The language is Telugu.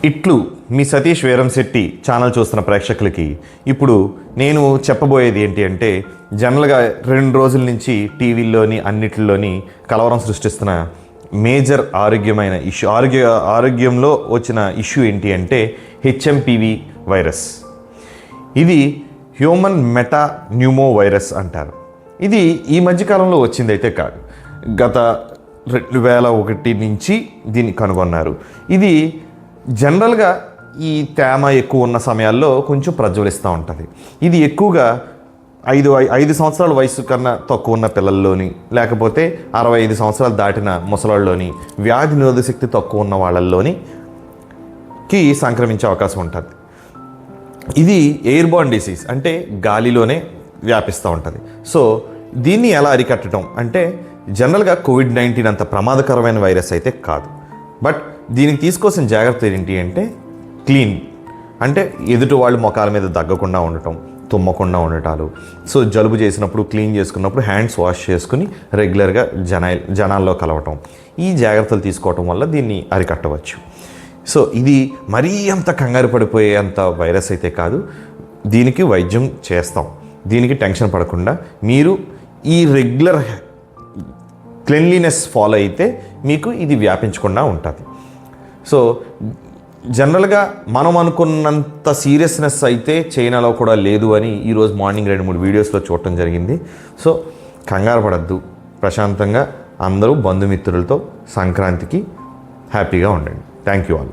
ఇట్లు మీ సతీష్ వీరంశెట్టి ఛానల్ చూస్తున్న ప్రేక్షకులకి ఇప్పుడు నేను చెప్పబోయేది ఏంటి అంటే జనరల్గా 2 రోజుల నుంచి టీవీల్లోని అన్నిటిలోని కలవరం సృష్టిస్తున్న మేజర్ ఆరోగ్యంలో వచ్చిన ఇష్యూ ఏంటి అంటే హెచ్ఎంపివి వైరస్. ఇది హ్యూమన్ మెటా న్యూమో వైరస్ అంటారు. ఇది ఈ మధ్యకాలంలో వచ్చిందైతే కాదు, గత 2001 నుంచి దీన్ని కనుగొన్నారు. ఇది జనరల్గా ఈ తేమ ఎక్కువ ఉన్న సమయాల్లో కొంచెం ప్రజ్వలిస్తూ ఉంటుంది. ఇది ఎక్కువగా 5 సంవత్సరాల వయసు కన్నా తక్కువ ఉన్న పిల్లల్లోని, లేకపోతే 65 సంవత్సరాలు దాటిన ముసలాళ్ళలోని, వ్యాధి నిరోధక శక్తి తక్కువ ఉన్న వాళ్ళల్లోనికి సంక్రమించే అవకాశం ఉంటుంది. ఇది ఎయిర్బార్న్ డిసీజ్, అంటే గాలిలోనే వ్యాపిస్తూ ఉంటుంది. సో దీన్ని ఎలా అరికట్టడం అంటే జనరల్గా కోవిడ్-19 అంత ప్రమాదకరమైన వైరస్ అయితే కాదు. బట్ దీనికి తీసుకోవాల్సిన జాగ్రత్తలు ఏంటి అంటే క్లీన్, అంటే ఎదుటి వాళ్ళు మొఖాల మీద దగ్గకుండా ఉండటం, తుమ్మకుండా ఉండటాలు. సో జలుబు చేసినప్పుడు క్లీన్ చేసుకున్నప్పుడు హ్యాండ్స్ వాష్ చేసుకుని రెగ్యులర్గా జనాల్లో కలవటం, ఈ జాగ్రత్తలు తీసుకోవటం వల్ల దీన్ని అరికట్టవచ్చు. సో ఇది మరీ అంత కంగారు పడిపోయే అంత వైరస్ అయితే కాదు. దీనికి వైద్యం చేస్తాం. దీనికి టెన్షన్ పడకుండా మీరు ఈ రెగ్యులర్ క్లెన్లీనెస్ ఫాలో అయితే మీకు ఇది వ్యాపించకుండా ఉంటుంది. సో జనరల్గా మనం అనుకున్నంత సీరియస్నెస్ అయితే చైనాలో కూడా లేదు అని ఈరోజు మార్నింగ్ 2-3 వీడియోస్లో చూడటం జరిగింది. సో కంగారు పడద్దు, ప్రశాంతంగా అందరూ బంధుమిత్రులతో సంక్రాంతికి హ్యాపీగా ఉండండి. Thank you all.